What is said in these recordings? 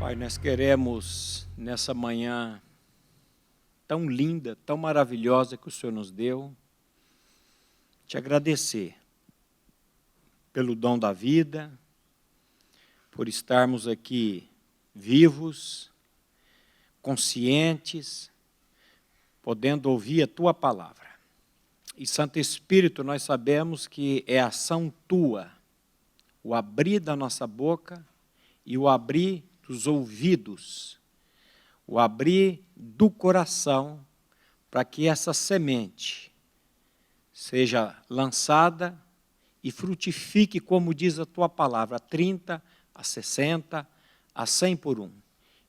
Pai, nós queremos, nessa manhã tão linda, tão maravilhosa que o Senhor nos deu, te agradecer pelo dom da vida, por estarmos aqui vivos, conscientes, podendo ouvir a Tua palavra. E, Santo Espírito, nós sabemos que é ação Tua, o abrir da nossa boca e o abrir dos ouvidos, o abrir do coração, para que essa semente seja lançada e frutifique, como diz a Tua palavra, a 30, a 60, a 100 por um.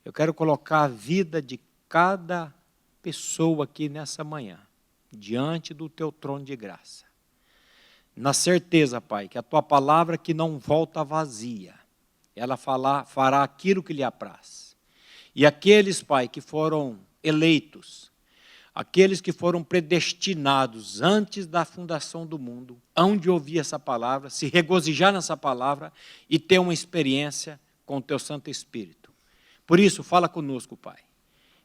Eu quero colocar a vida de cada pessoa aqui nessa manhã, diante do Teu trono de graça. Na certeza, Pai, que a Tua palavra que não volta vazia, ela fará aquilo que lhe apraz. E aqueles, Pai, que foram eleitos, aqueles que foram predestinados antes da fundação do mundo, hão de ouvir essa palavra, se regozijar nessa palavra e ter uma experiência com o Teu Santo Espírito. Por isso, fala conosco, Pai.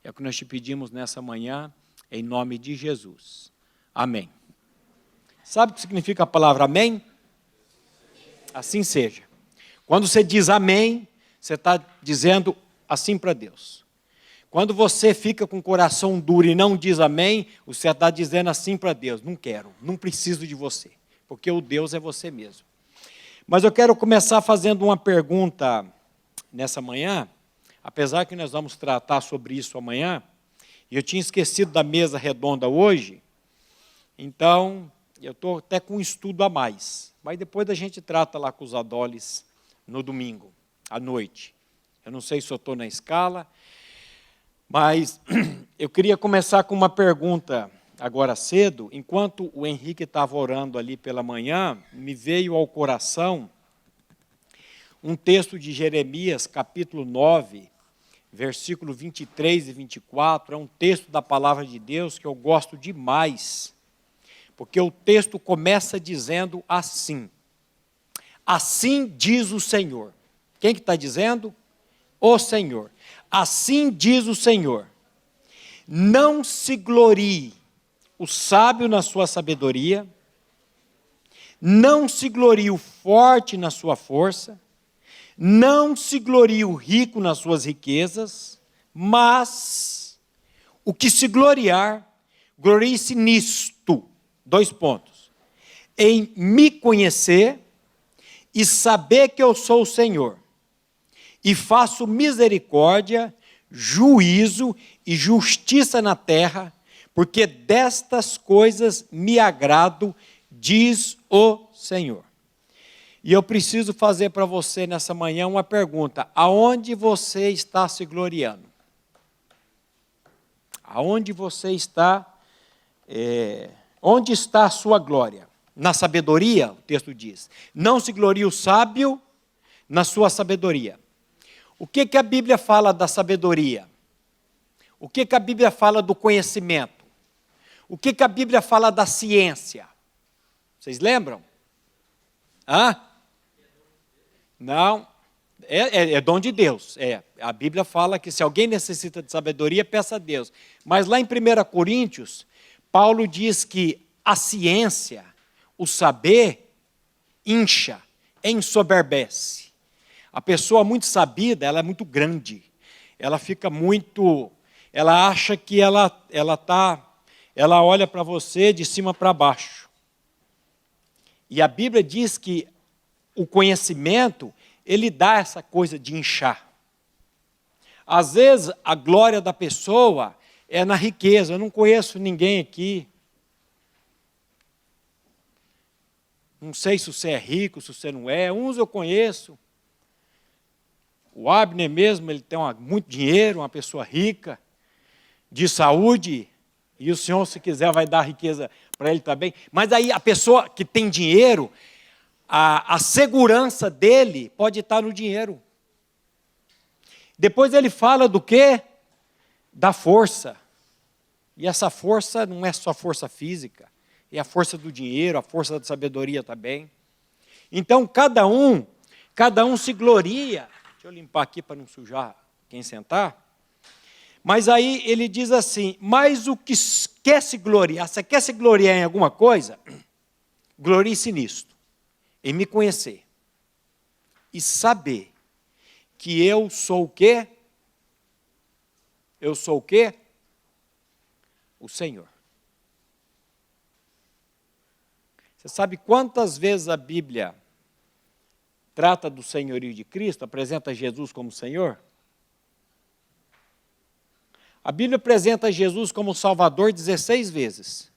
É o que nós te pedimos nessa manhã, em nome de Jesus. Amém. Sabe o que significa a palavra amém? Assim seja. Quando você diz amém, você está dizendo assim para Deus. Quando você fica com o coração duro e não diz amém, você está dizendo assim para Deus: não quero, não preciso de você, porque o Deus é você mesmo. Mas eu quero começar fazendo uma pergunta nessa manhã, apesar que nós vamos tratar sobre isso amanhã, e eu tinha esquecido da mesa redonda hoje, então eu estou até com um estudo a mais, mas depois a gente trata lá com os adoles no domingo, à noite. Eu não sei se eu estou na escala, mas eu queria começar com uma pergunta agora cedo. Enquanto o Henrique estava orando ali pela manhã, me veio ao coração um texto de Jeremias, capítulo 9, versículo 23 e 24, é um texto da palavra de Deus que eu gosto demais, porque o texto começa dizendo assim: assim diz o Senhor. Quem que está dizendo? O Senhor. Assim diz o Senhor: não se glorie o sábio na sua sabedoria, não se glorie o forte na sua força, não se glorie o rico nas suas riquezas, mas o que se gloriar, glorie-se nisto, 2 pontos, em me conhecer e saber que eu sou o Senhor, e faço misericórdia, juízo e justiça na terra, porque destas coisas me agrado, diz o Senhor. E eu preciso fazer para você nessa manhã uma pergunta: aonde você está se gloriando? Aonde você está, onde está a sua glória? Na sabedoria, o texto diz, não se glorie o sábio na sua sabedoria. O que a Bíblia fala da sabedoria? O que a Bíblia fala do conhecimento? O que a Bíblia fala da ciência? Vocês lembram? Não, é dom de Deus. A Bíblia fala que se alguém necessita de sabedoria, peça a Deus. Mas lá em 1 Coríntios, Paulo diz que a ciência, o saber, incha, ensoberbece. A pessoa muito sabida, ela é muito grande. Ela fica muito, ela acha que ela olha para você de cima para baixo. E a Bíblia diz que o conhecimento, ele dá essa coisa de inchar. Às vezes, a glória da pessoa é na riqueza. Eu não conheço ninguém aqui. Não sei se você é rico, se você não é. Uns eu conheço. O Abner mesmo, ele tem muito dinheiro, uma pessoa rica, de saúde, e o Senhor, se quiser, vai dar riqueza para ele também. Mas aí a pessoa que tem dinheiro, a segurança dele pode estar no dinheiro. Depois ele fala do quê? Da força. E essa força não é só força física, é a força do dinheiro, a força da sabedoria também. Então, cada um se gloria. Deixa eu limpar aqui para não sujar quem sentar. Mas aí ele diz assim, mas o que quer se gloriar, você quer se gloriar em alguma coisa? Glorie-se nisto, em me conhecer. E saber que eu sou o quê? Eu sou o quê? O Senhor. Você sabe quantas vezes a Bíblia trata do senhorio de Cristo, apresenta Jesus como Senhor? A Bíblia apresenta Jesus como Salvador 16 vezes,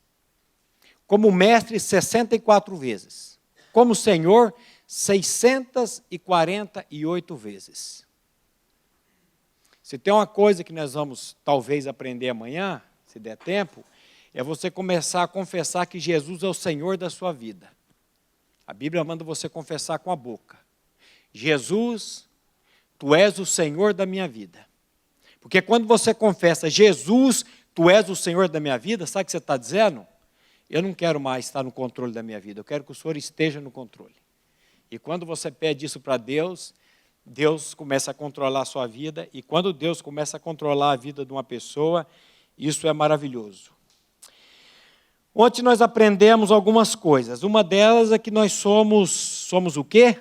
como Mestre 64 vezes, como Senhor 648 vezes. Se tem uma coisa que nós vamos talvez aprender amanhã, se der tempo, é você começar a confessar que Jesus é o Senhor da sua vida. A Bíblia manda você confessar com a boca. Jesus, tu és o Senhor da minha vida. Porque quando você confessa, Jesus, tu és o Senhor da minha vida, sabe o que você está dizendo? Eu não quero mais estar no controle da minha vida, eu quero que o Senhor esteja no controle. E quando você pede isso para Deus, Deus começa a controlar a sua vida, e quando Deus começa a controlar a vida de uma pessoa, isso é maravilhoso. Ontem nós aprendemos algumas coisas. Uma delas é que nós somos o quê?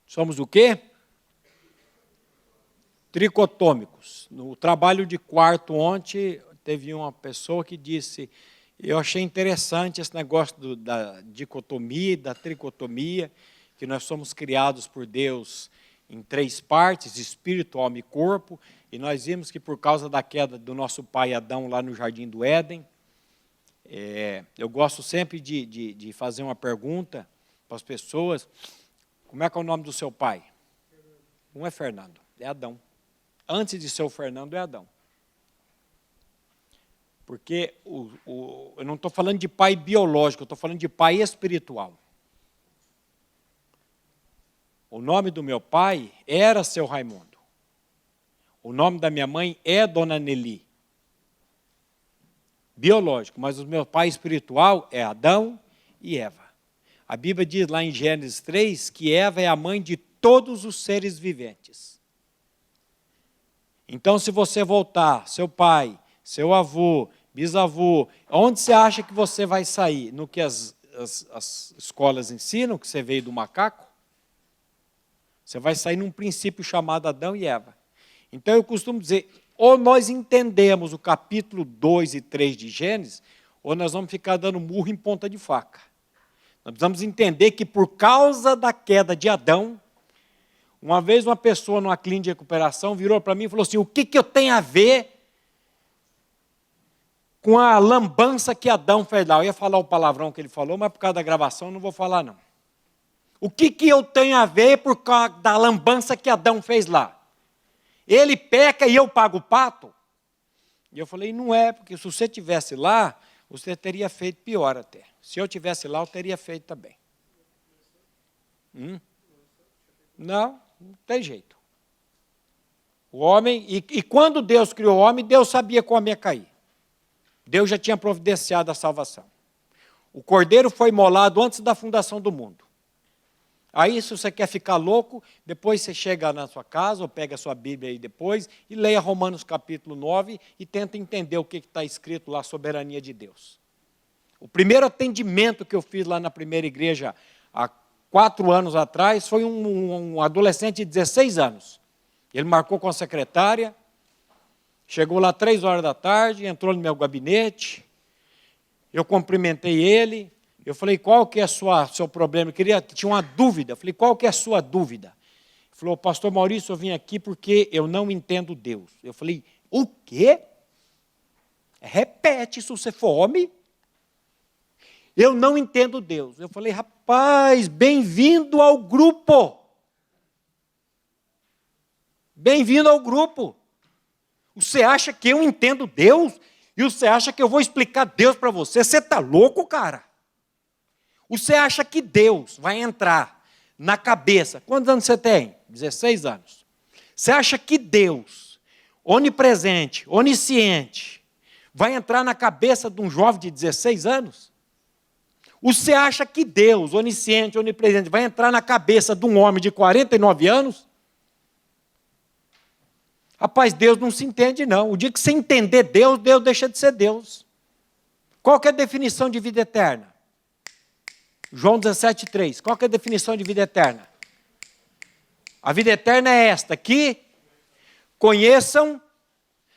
Somos o quê? Tricotômicos. No trabalho de quarto ontem, teve uma pessoa que disse, eu achei interessante esse negócio da dicotomia e da tricotomia, que nós somos criados por Deus em 3 partes, espírito, alma e corpo, e nós vimos que por causa da queda do nosso pai Adão lá no Jardim do Éden, eu gosto sempre de fazer uma pergunta para as pessoas, como é que é o nome do seu pai? Não é Fernando, é Adão. Antes de ser o Fernando, é Adão. Porque eu não estou falando de pai biológico, eu estou falando de pai espiritual. O nome do meu pai era seu Raimundo. O nome da minha mãe é Dona Nelly. Biológico, mas o meu pai espiritual é Adão e Eva. A Bíblia diz lá em Gênesis 3 que Eva é a mãe de todos os seres viventes. Então, se você voltar, seu pai, seu avô, bisavô, onde você acha que você vai sair? No que as escolas ensinam, que você veio do macaco? Você vai sair num princípio chamado Adão e Eva. Então, eu costumo dizer, ou nós entendemos o capítulo 2 e 3 de Gênesis, ou nós vamos ficar dando murro em ponta de faca. Nós precisamos entender que por causa da queda de Adão, uma vez uma pessoa numa clínica de recuperação virou para mim e falou assim, o que eu tenho a ver com a lambança que Adão fez lá? Eu ia falar o palavrão que ele falou, mas por causa da gravação eu não vou falar não. O que eu tenho a ver por causa da lambança que Adão fez lá? Ele peca e eu pago o pato? E eu falei, não é, porque se você estivesse lá, você teria feito pior até. Se eu estivesse lá, eu teria feito também. Não tem jeito. O homem, e quando Deus criou o homem, Deus sabia que o homem ia cair. Deus já tinha providenciado a salvação. O cordeiro foi imolado antes da fundação do mundo. Aí, se você quer ficar louco, depois você chega na sua casa, ou pega a sua Bíblia aí depois, e leia Romanos capítulo 9, e tenta entender o que está escrito lá, a soberania de Deus. O primeiro atendimento que eu fiz lá na primeira igreja, há 4 anos atrás, foi um adolescente de 16 anos. Ele marcou com a secretária, chegou lá 3 horas da tarde, entrou no meu gabinete, eu cumprimentei ele, eu falei, qual que é seu problema? Tinha uma dúvida, eu falei, qual que é a sua dúvida? Ele falou, pastor Maurício, eu vim aqui porque eu não entendo Deus. Eu falei, o quê? Repete, se você for homem. Eu não entendo Deus. Eu falei, rapaz, bem-vindo ao grupo. Bem-vindo ao grupo. Você acha que eu entendo Deus? E você acha que eu vou explicar Deus para você? Você está louco, cara? Você acha que Deus vai entrar na cabeça? Quantos anos você tem? 16 anos. Você acha que Deus, onipresente, onisciente, vai entrar na cabeça de um jovem de 16 anos? Você acha que Deus, onisciente, onipresente, vai entrar na cabeça de um homem de 49 anos? Rapaz, Deus não se entende, não. O dia que você entender Deus, Deus deixa de ser Deus. Qual que é a definição de vida eterna? João 17,3. Qual que é a definição de vida eterna? A vida eterna é esta, que conheçam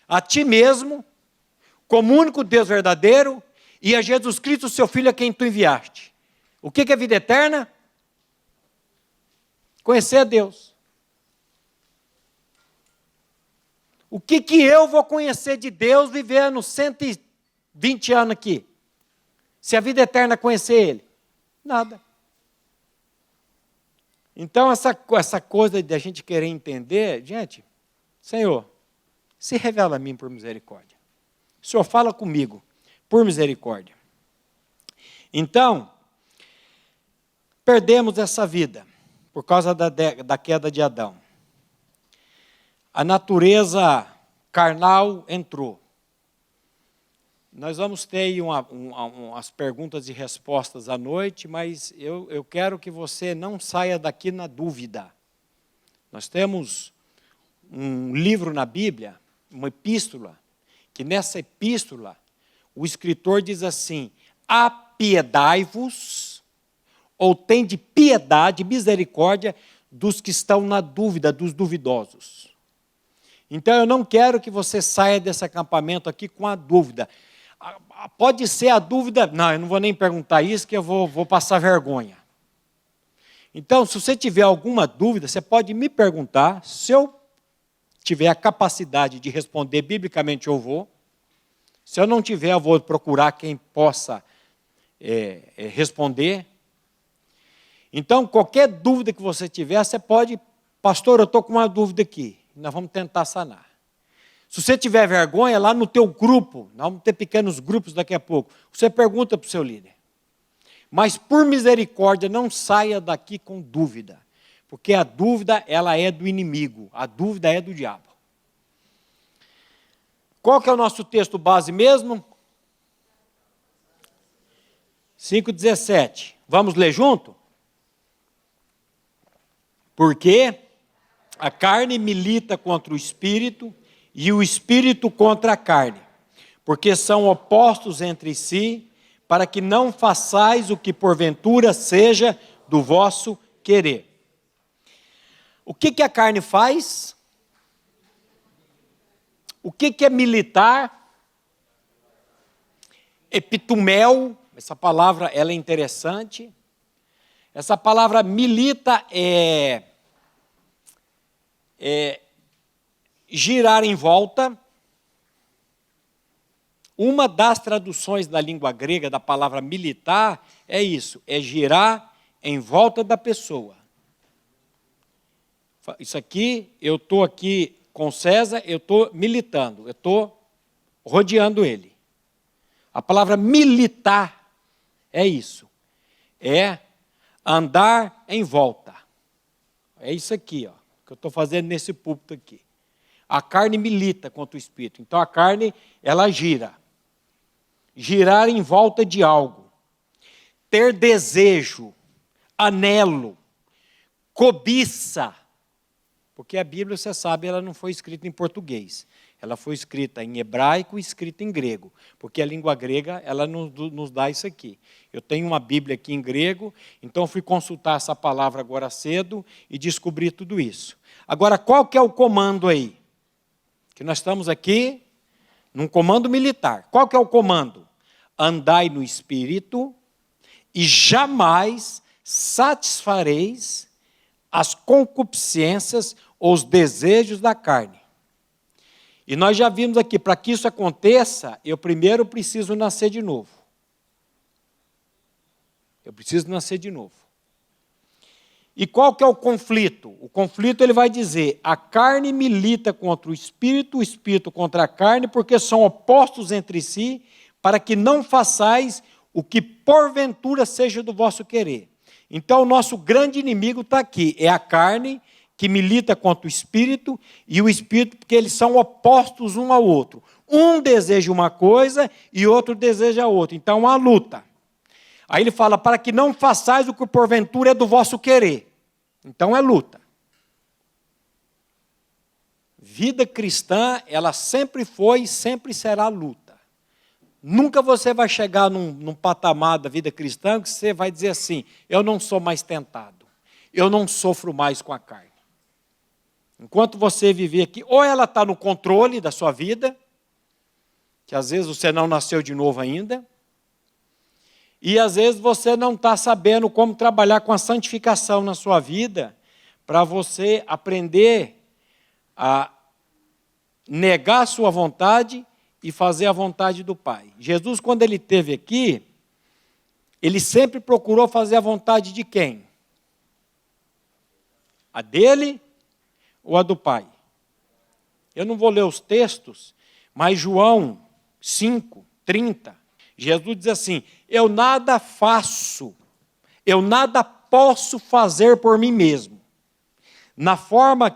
a ti mesmo, como único Deus verdadeiro, e a Jesus Cristo, seu Filho, a quem tu enviaste. O que é vida eterna? Conhecer a Deus. O que eu vou conhecer de Deus vivendo 120 anos aqui? Se a vida eterna é conhecer Ele? Nada. Então, essa coisa de a gente querer entender, gente, Senhor, se revela a mim por misericórdia. O Senhor fala comigo por misericórdia. Então, perdemos essa vida por causa da queda de Adão. A natureza carnal entrou. Nós vamos ter umas perguntas e respostas à noite, mas eu quero que você não saia daqui na dúvida. Nós temos um livro na Bíblia, uma epístola, que nessa epístola o escritor diz assim: apiedai-vos, ou tende piedade, misericórdia dos que estão na dúvida, dos duvidosos. Então eu não quero que você saia desse acampamento aqui com a dúvida. Pode ser a dúvida, não, eu não vou nem perguntar isso, que eu vou passar vergonha. Então, se você tiver alguma dúvida, você pode me perguntar. Se eu tiver a capacidade de responder biblicamente, eu vou. Se eu não tiver, eu vou procurar quem possa responder. Então, qualquer dúvida que você tiver, você pode, pastor, eu estou com uma dúvida aqui. Nós vamos tentar sanar. Se você tiver vergonha, lá no teu grupo, nós vamos ter pequenos grupos daqui a pouco, você pergunta para o seu líder. Mas, por misericórdia, não saia daqui com dúvida. Porque a dúvida, ela é do inimigo. A dúvida é do diabo. Qual que é o nosso texto base mesmo? 5,17. Vamos ler junto? Porque a carne milita contra o espírito e o espírito contra a carne, porque são opostos entre si, para que não façais o que porventura seja do vosso querer. O que a carne faz? O que é militar? Epitumel, essa palavra ela é interessante. Essa palavra milita é girar em volta. Uma das traduções da língua grega da palavra militar é isso, é girar em volta da pessoa. Isso aqui, eu estou aqui com César, eu estou militando, eu estou rodeando ele. A palavra militar é isso, é andar em volta. É isso aqui, ó, que eu estou fazendo nesse púlpito aqui. A carne milita contra o espírito. Então a carne, ela gira. Girar em volta de algo. Ter desejo, anelo, cobiça. Porque a Bíblia, você sabe, ela não foi escrita em português. Ela foi escrita em hebraico e escrita em grego. Porque a língua grega, ela nos dá isso aqui. Eu tenho uma Bíblia aqui em grego, então fui consultar essa palavra agora cedo e descobri tudo isso. Agora, qual que é o comando aí? Que nós estamos aqui num comando militar. Qual que é o comando? Andai no Espírito e jamais satisfareis as concupiscências ou os desejos da carne. E nós já vimos aqui, para que isso aconteça, eu primeiro preciso nascer de novo. Eu preciso nascer de novo. E qual que é o conflito? O conflito, ele vai dizer, a carne milita contra o espírito contra a carne, porque são opostos entre si, para que não façais o que porventura seja do vosso querer. Então, o nosso grande inimigo está aqui, é a carne, que milita contra o espírito, e o espírito, porque eles são opostos um ao outro. Um deseja uma coisa e outro deseja outra. Então, há luta. Aí ele fala, para que não façais o que porventura é do vosso querer. Então é luta. vida cristã, ela sempre foi e sempre será luta. Nunca você vai chegar num patamar da vida cristã que você vai dizer assim, eu não sou mais tentado, eu não sofro mais com a carne. Enquanto você viver aqui, ou ela está no controle da sua vida, que às vezes você não nasceu de novo ainda, e às vezes você não está sabendo como trabalhar com a santificação na sua vida, para você aprender a negar a sua vontade e fazer a vontade do Pai. Jesus, quando ele esteve aqui, ele sempre procurou fazer a vontade de quem? A dele ou a do Pai? Eu não vou ler os textos, mas João 5:30, Jesus diz assim, eu nada faço, eu nada posso fazer por mim mesmo, na forma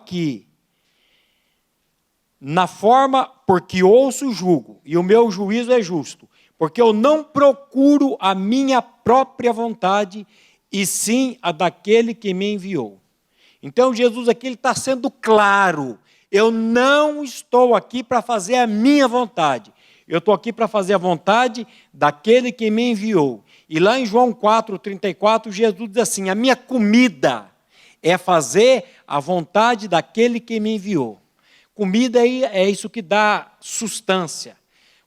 porque ouço o jugo, e o meu juízo é justo, porque eu não procuro a minha própria vontade, e sim a daquele que me enviou. Então Jesus aqui está sendo claro, eu não estou aqui para fazer a minha vontade, eu estou aqui para fazer a vontade daquele que me enviou. E lá em João 4:34, Jesus diz assim, a minha comida é fazer a vontade daquele que me enviou. Comida é isso que dá sustância.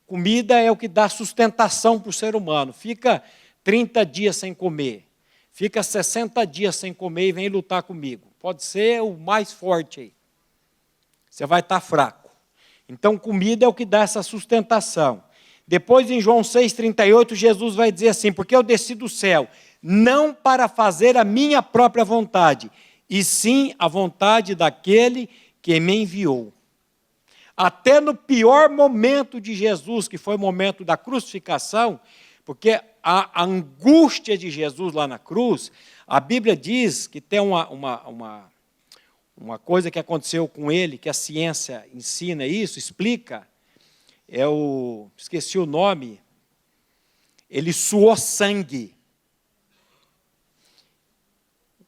Comida é o que dá sustentação para o ser humano. Fica 30 dias sem comer. Fica 60 dias sem comer e vem lutar comigo. Pode ser o mais forte aí. Você vai estar fraco. Então, comida é o que dá essa sustentação. Depois, em João 6:38, Jesus vai dizer assim, porque eu desci do céu, não para fazer a minha própria vontade, e sim a vontade daquele que me enviou. Até no pior momento de Jesus, que foi o momento da crucificação, porque a angústia de Jesus lá na cruz, a Bíblia diz que tem uma coisa que aconteceu com ele, que a ciência ensina isso, explica, esqueci o nome, ele suou sangue.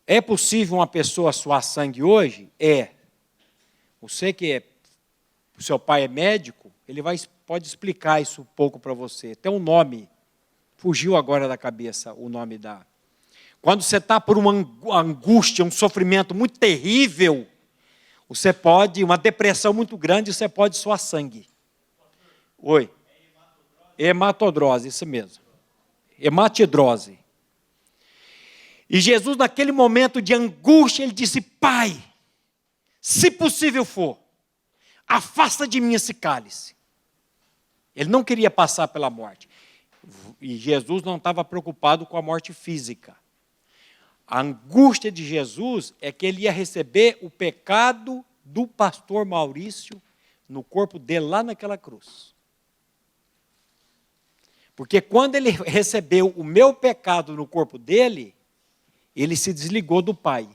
É possível uma pessoa suar sangue hoje? É. Você que o seu pai é médico, ele pode explicar isso um pouco para você. Tem um nome, fugiu agora da cabeça o nome da... Quando você está por uma angústia, um sofrimento muito terrível, você pode, uma depressão muito grande, você pode suar sangue. Oi? Hematodrose, isso mesmo. Hematidrose. E Jesus, naquele momento de angústia, ele disse, Pai, se possível for, afasta de mim esse cálice. Ele não queria passar pela morte. E Jesus não estava preocupado com a morte física. A angústia de Jesus é que ele ia receber o pecado do pastor Maurício no corpo dele, lá naquela cruz. Porque quando ele recebeu o meu pecado no corpo dele, ele se desligou do Pai.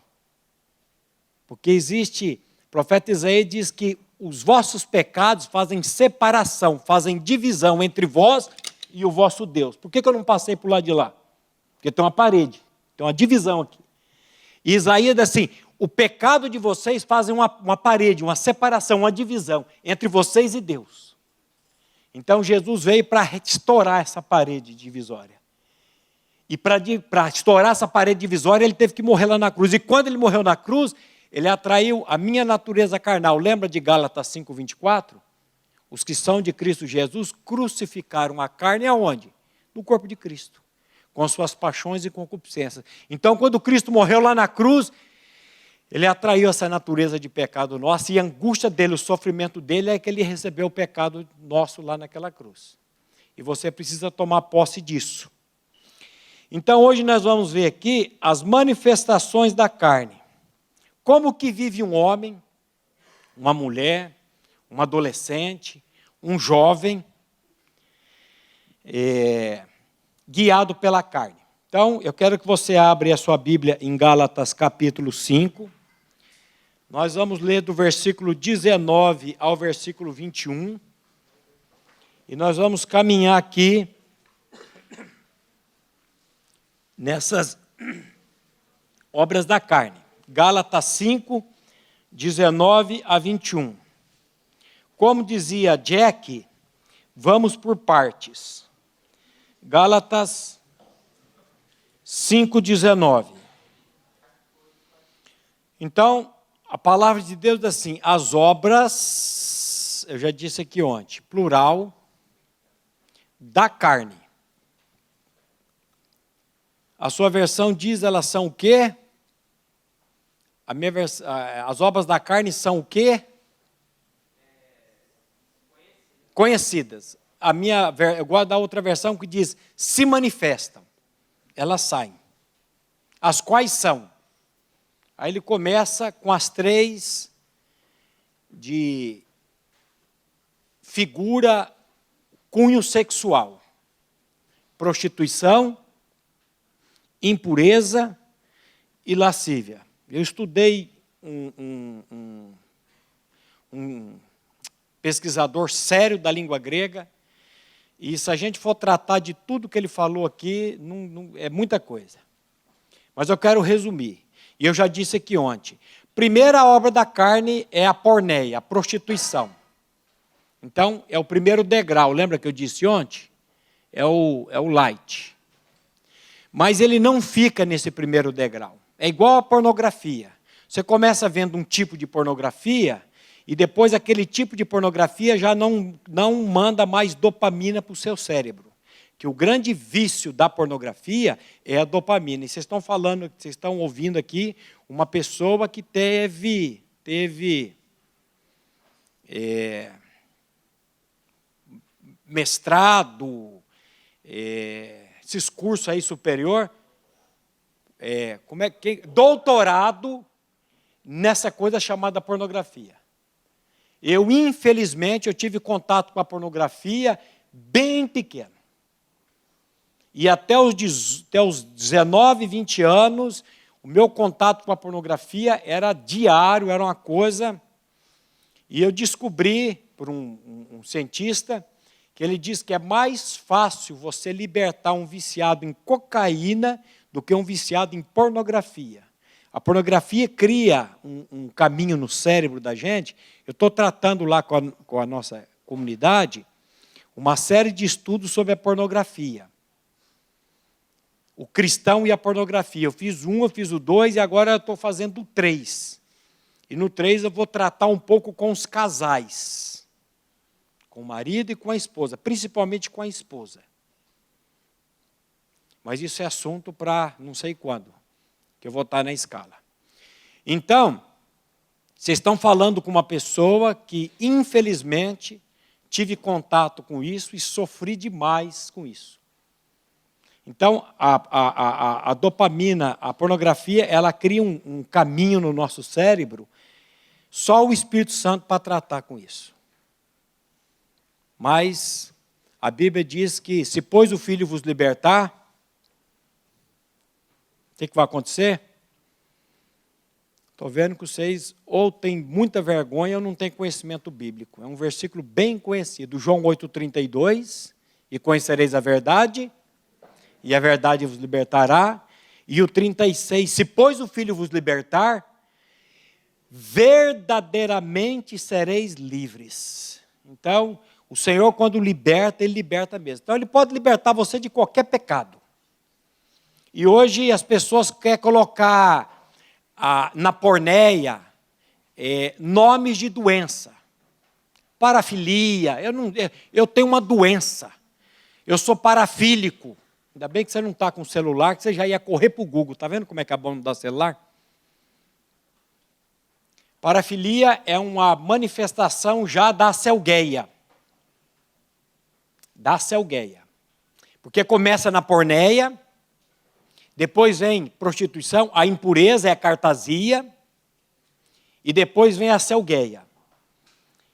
Porque existe, o profeta Isaías diz que os vossos pecados fazem separação, fazem divisão entre vós e o vosso Deus. Por que eu não passei para o lado de lá? Porque tem uma parede, tem uma divisão aqui. E Isaías diz assim, o pecado de vocês fazem uma parede, uma separação, uma divisão entre vocês e Deus. Então Jesus veio para estourar essa parede divisória. E para estourar essa parede divisória, ele teve que morrer lá na cruz. E quando ele morreu na cruz, ele atraiu a minha natureza carnal. Lembra de Gálatas 5:24? Os que são de Cristo Jesus crucificaram a carne aonde? No corpo de Cristo, com suas paixões e concupiscências. Então, quando Cristo morreu lá na cruz, ele atraiu essa natureza de pecado nosso, e a angústia dele, o sofrimento dele é que ele recebeu o pecado nosso lá naquela cruz. E você precisa tomar posse disso. Então, hoje nós vamos ver aqui as manifestações da carne. Como que vive um homem, uma mulher, um adolescente, um jovem, guiado pela carne. Então, eu quero que você abra a sua Bíblia em Gálatas capítulo 5. Nós vamos ler do versículo 19 ao versículo 21. E nós vamos caminhar aqui nessas obras da carne. Gálatas 5, 19 a 21. como dizia Jack, vamos por partes. Gálatas 5,19. Então, a palavra de Deus diz assim, as obras, eu já disse aqui ontem, plural, da carne. A sua versão diz, elas são o quê? As obras da carne são o quê? Conhecidas. Eu gosto da outra versão que diz, se manifestam. Elas saem. As quais são? Aí ele começa com as 3 de figura, cunho sexual. Prostituição, impureza e lascívia. Eu estudei um pesquisador sério da língua grega, e se a gente for tratar de tudo que ele falou aqui, é muita coisa. Mas eu quero resumir, e eu já disse aqui ontem. Primeira obra da carne é a porneia, a prostituição. Então, é o primeiro degrau, lembra que eu disse ontem? É o light. Mas ele não fica nesse primeiro degrau. É igual a pornografia. Você começa vendo um tipo de pornografia, e depois aquele tipo de pornografia já não manda mais dopamina para o seu cérebro. Que o grande vício da pornografia é a dopamina. E vocês estão ouvindo aqui uma pessoa que teve mestrado, esses cursos aí superior, doutorado nessa coisa chamada pornografia. Infelizmente, tive contato com a pornografia bem pequeno. E até os 19, 20 anos, o meu contato com a pornografia era diário, era uma coisa... E eu descobri, por um cientista, que ele diz que é mais fácil você libertar um viciado em cocaína do que um viciado em pornografia. A pornografia cria um caminho no cérebro da gente. Eu estou tratando lá com a nossa comunidade uma série de estudos sobre a pornografia. O cristão e a pornografia. Eu fiz eu fiz o 2 e agora eu estou fazendo o 3. E no 3 eu vou tratar um pouco com os casais. Com o marido e com a esposa, principalmente com a esposa. Mas isso é assunto para não sei quando, que eu vou estar na escala. Então, vocês estão falando com uma pessoa que, infelizmente, tive contato com isso e sofri demais com isso. Então, a dopamina, a pornografia, ela cria um caminho no nosso cérebro, só o Espírito Santo para tratar com isso. Mas a Bíblia diz que, se pois o Filho vos libertar, o que vai acontecer? Estou vendo que vocês ou têm muita vergonha ou não têm conhecimento bíblico. É um versículo bem conhecido, João 8,32, e conhecereis a verdade, e a verdade vos libertará. E o 36, se pois o Filho vos libertar, verdadeiramente sereis livres. Então, o Senhor, quando liberta, Ele liberta mesmo. Então, Ele pode libertar você de qualquer pecado. E hoje as pessoas querem colocar na porneia nomes de doença. Parafilia, eu tenho uma doença. Eu sou parafílico. Ainda bem que você não está com o celular, que você já ia correr para o Google. Está vendo como é que é bom dar celular? Parafilia é uma manifestação já da selgueia. Da selgueia. Porque começa na porneia, depois vem prostituição, a impureza é a cartasia, e depois vem a selgueia.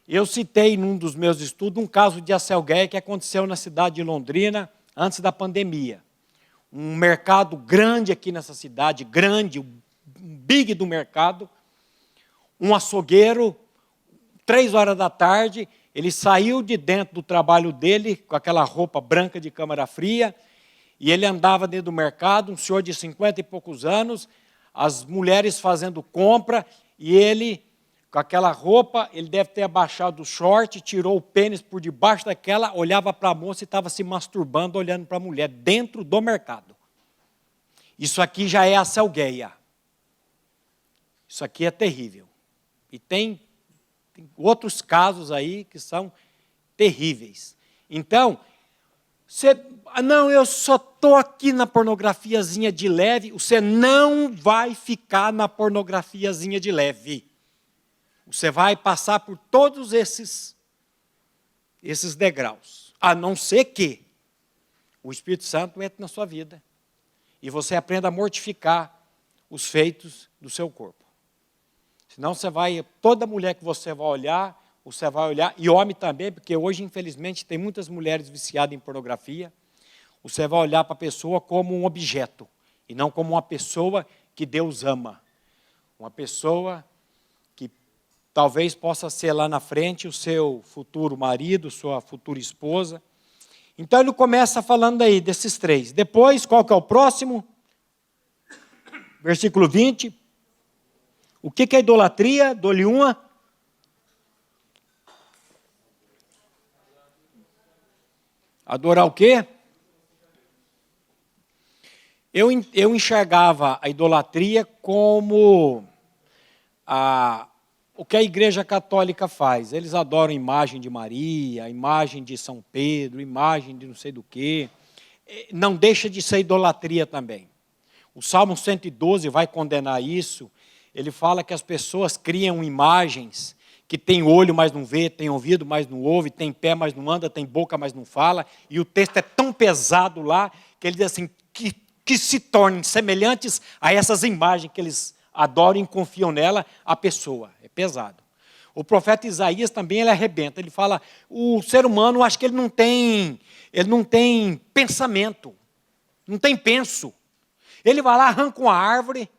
Eu citei num dos meus estudos um caso de acelgueia que aconteceu na cidade de Londrina antes da pandemia. Um mercado grande aqui nessa cidade, grande, o big do mercado, um açougueiro, 3 horas da tarde, ele saiu de dentro do trabalho dele, com aquela roupa branca de câmara fria, e ele andava dentro do mercado, um senhor de 50 e poucos anos, as mulheres fazendo compra, e ele com aquela roupa, ele deve ter abaixado o short, tirou o pênis por debaixo daquela, olhava para a moça e estava se masturbando, olhando para a mulher, dentro do mercado. Isso aqui já é a selgueia. Isso aqui é terrível. E tem outros casos aí que são terríveis. Então, não, eu só estou aqui na pornografiazinha de leve. Você não vai ficar na pornografiazinha de leve. Você vai passar por todos esses degraus. A não ser que o Espírito Santo entre na sua vida e você aprenda a mortificar os feitos do seu corpo. Senão toda mulher que você vai olhar, e homem também, porque hoje, infelizmente, tem muitas mulheres viciadas em pornografia, você vai olhar para a pessoa como um objeto, e não como uma pessoa que Deus ama. Uma pessoa que talvez possa ser lá na frente o seu futuro marido, sua futura esposa. Então ele começa falando aí desses três. Depois, qual que é o próximo? Versículo 20. O que é idolatria? Dou-lhe uma. Adorar o quê? Eu enxergava a idolatria como o que a Igreja Católica faz. Eles adoram imagem de Maria, imagem de São Pedro, imagem de não sei do quê. Não deixa de ser idolatria também. O Salmo 112 vai condenar isso. Ele fala que as pessoas criam imagens que tem olho, mas não vê, tem ouvido, mas não ouve, tem pé, mas não anda, tem boca, mas não fala. E o texto é tão pesado lá, que ele diz assim, que se tornem semelhantes a essas imagens que eles adoram e confiam nela, a pessoa. É pesado. O profeta Isaías também ele arrebenta. Ele fala, o ser humano, acho que ele não tem pensamento, não tem penso. Ele vai lá, arranca uma árvore,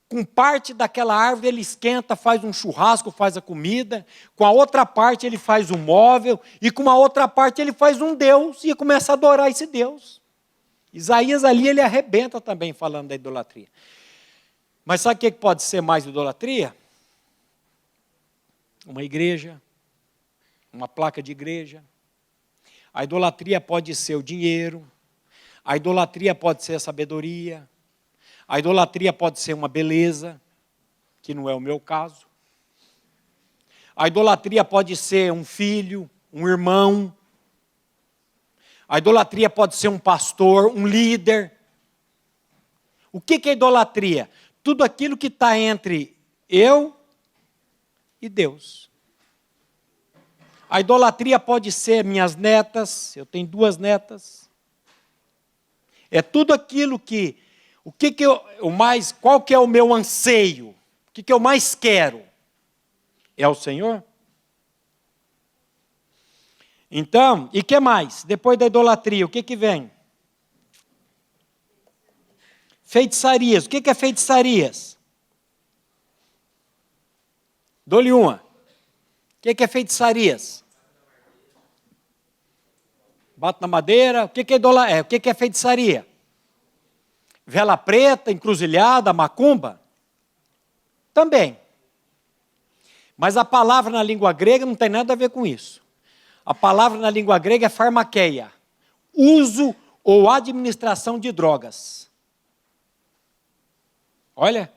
com parte daquela árvore ele esquenta, faz um churrasco, faz a comida, com a outra parte ele faz um móvel, e com a outra parte ele faz um Deus, e começa a adorar esse Deus. Isaías ali ele arrebenta também falando da idolatria. Mas sabe o que pode ser mais idolatria? Uma igreja, uma placa de igreja. A idolatria pode ser o dinheiro, a idolatria pode ser a sabedoria, a idolatria pode ser uma beleza, que não é o meu caso. A idolatria pode ser um filho, um irmão. A idolatria pode ser um pastor, um líder. O que é idolatria? Tudo aquilo que está entre eu e Deus. A idolatria pode ser minhas netas, eu tenho 2 netas. É tudo aquilo que... qual que é o meu anseio? O que eu mais quero? É o Senhor? Então, e que mais? Depois da idolatria, o que vem? Feitiçarias. O que é feitiçarias? Dou-lhe uma. O que é feitiçarias? Bato na madeira. O que é feitiçaria? Vela preta, encruzilhada, macumba? Também. Mas a palavra na língua grega não tem nada a ver com isso. A palavra na língua grega é farmaqueia. Uso ou administração de drogas. Olha.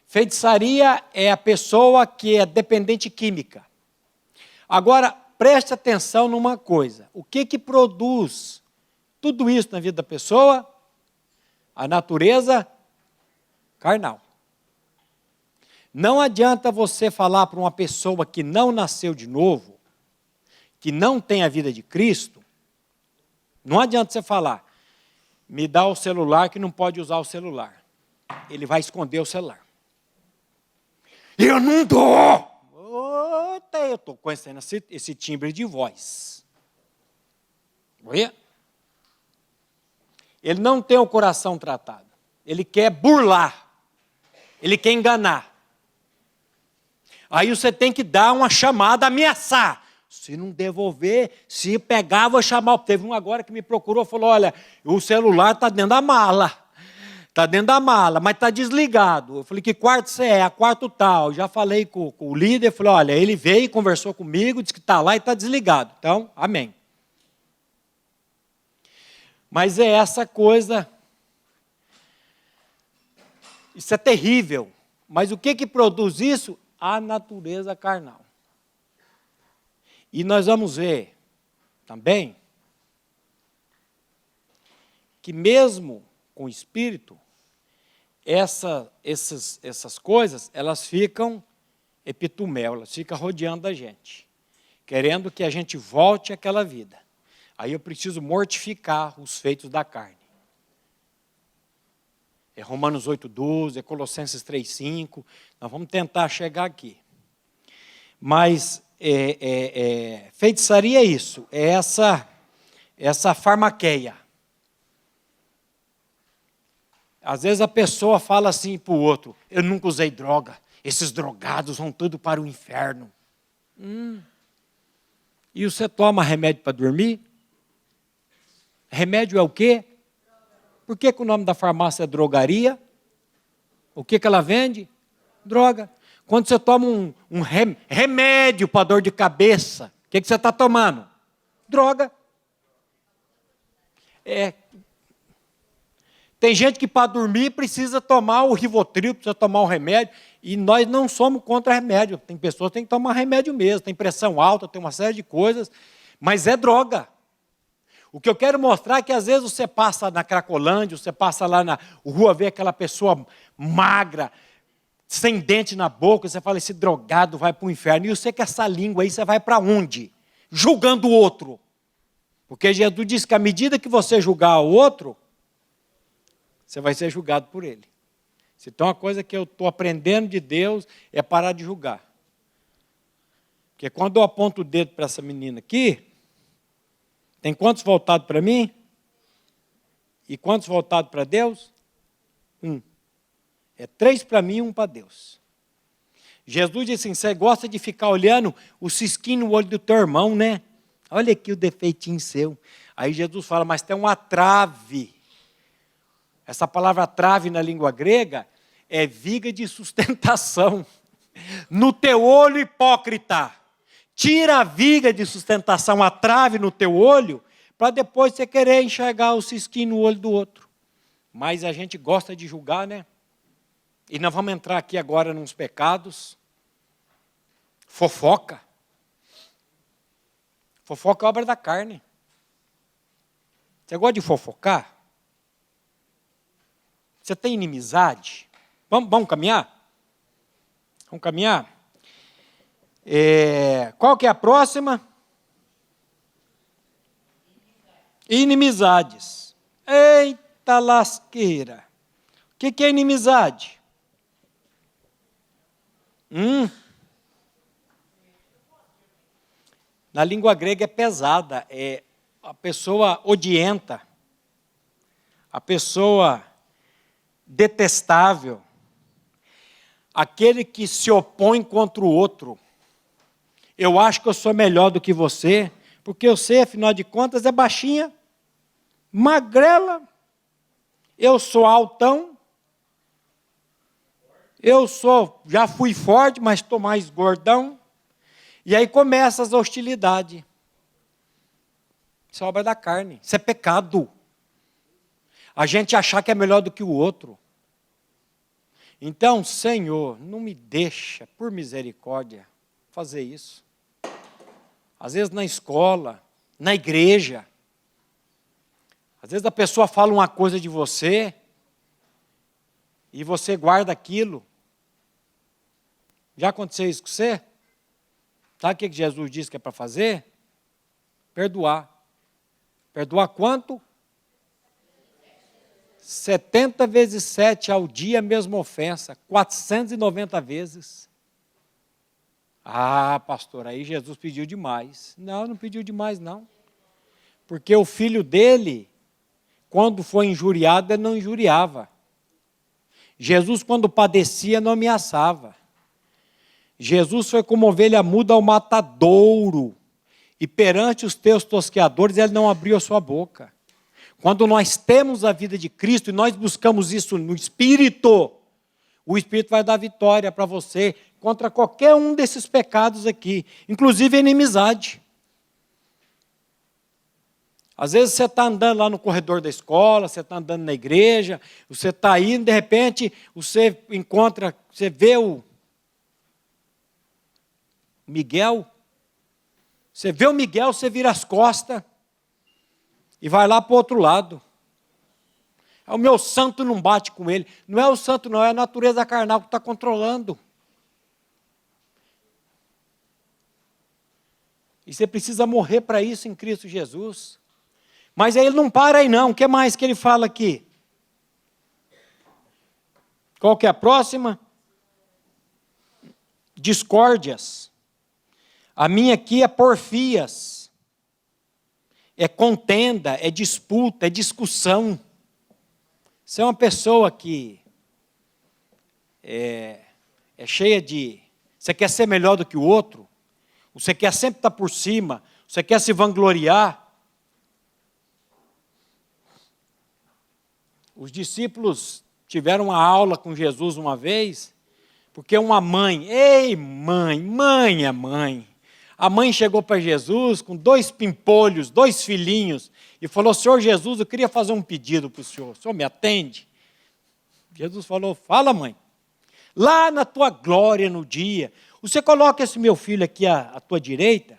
Feitiçaria é a pessoa que é dependente química. Agora, preste atenção numa coisa. O que produz tudo isso na vida da pessoa? A natureza carnal. Não adianta você falar para uma pessoa que não nasceu de novo, que não tem a vida de Cristo, não adianta você falar, me dá o celular que não pode usar o celular. Ele vai esconder o celular. Eu não dou! Eu estou conhecendo esse timbre de voz. Olha. Ele não tem o coração tratado. Ele quer burlar. Ele quer enganar. Aí você tem que dar uma chamada, ameaçar. Se não devolver, se pegar, vou chamar. Teve um agora que me procurou e falou, olha, o celular está dentro da mala. Está dentro da mala, mas está desligado. Eu falei, que quarto você é? A quarto tal. Já falei com o líder, falei, olha, ele veio, conversou comigo, disse que está lá e está desligado. Então, amém. Mas é essa coisa, isso é terrível. Mas o que produz isso? A natureza carnal. E nós vamos ver também que mesmo com o Espírito, essas coisas, elas ficam epitumel, elas ficam rodeando a gente, querendo que a gente volte àquela vida. Aí eu preciso mortificar os feitos da carne. É Romanos 8,12, é Colossenses 3,5, nós vamos tentar chegar aqui. Mas feitiçaria é isso, é essa farmaqueia. Às vezes a pessoa fala assim para o outro, eu nunca usei droga, esses drogados vão tudo para o inferno. E você toma remédio para dormir? Remédio é o quê? Por que o nome da farmácia é drogaria? O que ela vende? Droga. Quando você toma um remédio para dor de cabeça, o que você está tomando? Droga. Tem gente que para dormir precisa tomar o Rivotril, precisa tomar um remédio, e nós não somos contra remédio. Tem pessoas que têm que tomar remédio mesmo, tem pressão alta, tem uma série de coisas, mas é droga. O que eu quero mostrar é que às vezes você passa na Cracolândia, você passa lá na rua, vê aquela pessoa magra, sem dente na boca, você fala, esse drogado vai para o inferno. E você com essa língua aí, você vai para onde? Julgando o outro. Porque Jesus disse que à medida que você julgar o outro, você vai ser julgado por ele. Então, uma coisa que eu estou aprendendo de Deus é parar de julgar. Porque quando eu aponto o dedo para essa menina aqui, tem quantos voltados para mim? E quantos voltados para Deus? 1. É 3 para mim e 1 para Deus. Jesus disse assim, você gosta de ficar olhando o cisquinho no olho do teu irmão, né? Olha aqui o defeitinho seu. Aí Jesus fala, mas tem uma trave. Essa palavra trave na língua grega é viga de sustentação. No teu olho, hipócrita. Tira a viga de sustentação, a trave no teu olho, para depois você querer enxergar o cisquinho no olho do outro. Mas a gente gosta de julgar, né? E nós vamos entrar aqui agora nos pecados. Fofoca. Fofoca é obra da carne. Você gosta de fofocar? Você tem inimizade? Vamos caminhar? Vamos caminhar? Qual que é a próxima? Inimizades. Eita lasqueira. O que é inimizade? Na língua grega é pesada, é a pessoa odienta, a pessoa detestável, aquele que se opõe contra o outro. Eu acho que eu sou melhor do que você, porque eu sei, afinal de contas, é baixinha, magrela, eu sou altão, já fui forte, mas estou mais gordão. E aí começa as hostilidades. Isso é obra da carne, isso é pecado. A gente achar que é melhor do que o outro. Então, Senhor, não me deixa, por misericórdia, fazer isso. Às vezes na escola, na igreja. Às vezes a pessoa fala uma coisa de você e você guarda aquilo. Já aconteceu isso com você? Sabe o que Jesus disse que é para fazer? Perdoar. Perdoar quanto? 70 vezes 7 ao dia, a mesma ofensa. 490 vezes. Ah, pastor, aí Jesus pediu demais. Não pediu demais, não. Porque o filho dele, quando foi injuriado, ele não injuriava. Jesus, quando padecia, não ameaçava. Jesus foi como ovelha muda ao matadouro. E perante os teus tosqueadores, ele não abriu a sua boca. Quando nós temos a vida de Cristo e nós buscamos isso no Espírito, o Espírito vai dar vitória para você contra qualquer um desses pecados aqui, inclusive a inimizade. Às vezes você está andando lá no corredor da escola, você está andando na igreja, você está indo, de repente você encontra, você vê o Miguel, você vê o Miguel, você vira as costas e vai lá para o outro lado. O meu santo não bate com ele. Não é o santo não, é a natureza carnal que está controlando. E você precisa morrer para isso em Cristo Jesus. Mas aí ele não para aí não. O que mais que ele fala aqui? Qual que é a próxima? Discórdias. A minha aqui é porfias. É contenda, é disputa, é discussão. Você é uma pessoa que é cheia de... Você quer ser melhor do que o outro? Você quer sempre estar por cima? Você quer se vangloriar? Os discípulos tiveram uma aula com Jesus uma vez, porque uma mãe, ei mãe é mãe. A mãe chegou para Jesus com 2 pimpolhos, 2 filhinhos, e falou, Senhor Jesus, eu queria fazer um pedido para o senhor me atende? Jesus falou, fala mãe, lá na tua glória no dia, você coloca esse meu filho aqui à tua direita,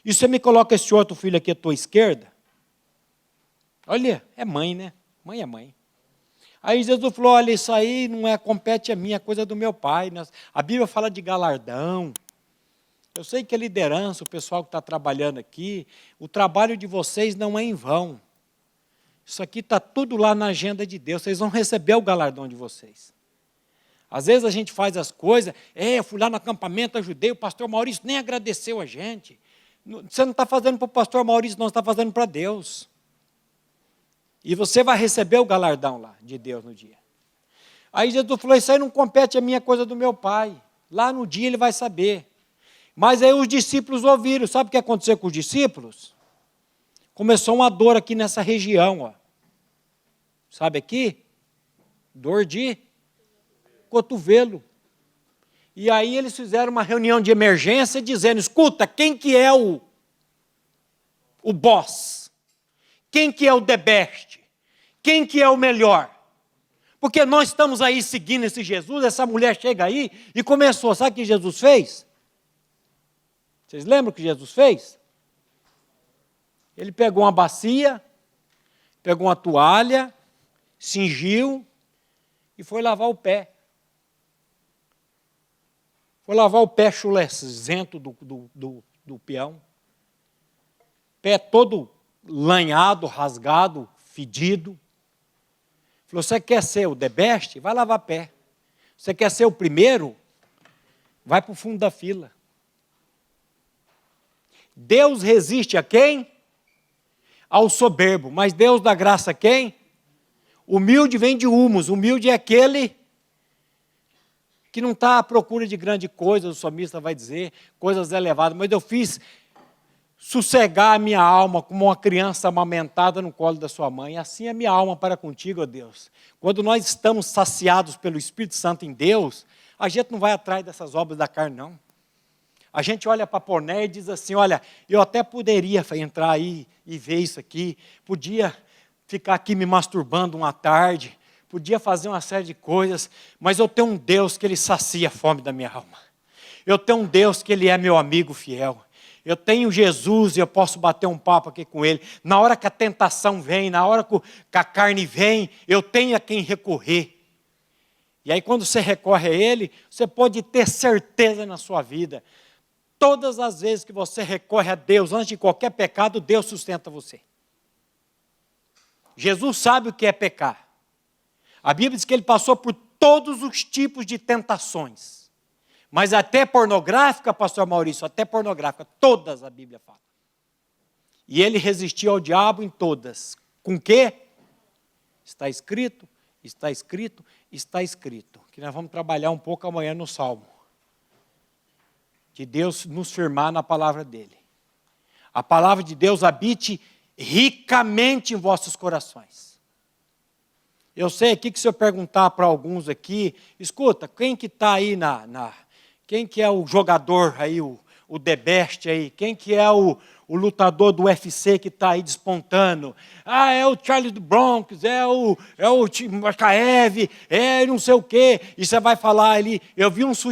e você me coloca esse outro filho aqui à tua esquerda? Olha, é mãe, né? Mãe é mãe. Aí Jesus falou, olha, isso aí não compete a mim, é coisa do meu pai. A Bíblia fala de galardão. Eu sei que a liderança, o pessoal que está trabalhando aqui, o trabalho de vocês não é em vão. Isso aqui está tudo lá na agenda de Deus, vocês vão receber o galardão de vocês. Às vezes a gente faz as coisas, eu fui lá no acampamento, ajudei, o pastor Maurício nem agradeceu a gente. Você não está fazendo para o pastor Maurício, não, você está fazendo para Deus. E você vai receber o galardão lá de Deus no dia. Aí Jesus falou, isso aí não compete a minha, coisa do meu pai. Lá no dia ele vai saber. Mas aí os discípulos ouviram. Sabe o que aconteceu com os discípulos? Começou uma dor aqui nessa região. Ó. Sabe aqui? Dor de cotovelo. E aí eles fizeram uma reunião de emergência dizendo, escuta, quem que é o boss? Quem que é o the best? Quem que é o melhor? Porque nós estamos aí seguindo esse Jesus, essa mulher chega aí e começou. Sabe o que Jesus fez? Vocês lembram o que Jesus fez? Ele pegou uma bacia, pegou uma toalha, cingiu e foi lavar o pé. Foi lavar o pé chulescento do peão. Pé todo lanhado, rasgado, fedido. Falou, você quer ser o the best? Vai lavar pé. Você quer ser o primeiro? Vai para o fundo da fila. Deus resiste a quem? Ao soberbo. Mas Deus dá graça a quem? Humilde vem de humus. Humilde é aquele que não está à procura de grande coisa, o salmista vai dizer, coisas elevadas. Mas eu fiz sossegar a minha alma como uma criança amamentada no colo da sua mãe. Assim é a minha alma para contigo, ó Deus. Quando nós estamos saciados pelo Espírito Santo em Deus, a gente não vai atrás dessas obras da carne, não. A gente olha para a Porné e diz assim, olha, eu até poderia entrar aí e ver isso aqui, podia ficar aqui me masturbando uma tarde, podia fazer uma série de coisas, mas eu tenho um Deus que Ele sacia a fome da minha alma. Eu tenho um Deus que Ele é meu amigo fiel. Eu tenho Jesus e eu posso bater um papo aqui com Ele. Na hora que a tentação vem, na hora que a carne vem, eu tenho a quem recorrer. E aí quando você recorre a Ele, você pode ter certeza na sua vida. Todas as vezes que você recorre a Deus, antes de qualquer pecado, Deus sustenta você. Jesus sabe o que é pecar. A Bíblia diz que Ele passou por todos os tipos de tentações. Mas até pornográfica, pastor Maurício, até pornográfica, todas a Bíblia fala. E Ele resistiu ao diabo em todas. Com quê? Está escrito, está escrito, está escrito. Que nós vamos trabalhar um pouco amanhã no Salmo. De Deus nos firmar na palavra dEle. A palavra de Deus habite ricamente em vossos corações. Eu sei aqui que se eu perguntar para alguns aqui, escuta, quem que está aí quem que é o jogador aí, o The Best aí, quem que é o lutador do UFC que está aí despontando? Ah, é o Charlie do Bronx, é o Makaev, é não sei o quê. E você vai falar ali, eu vi uns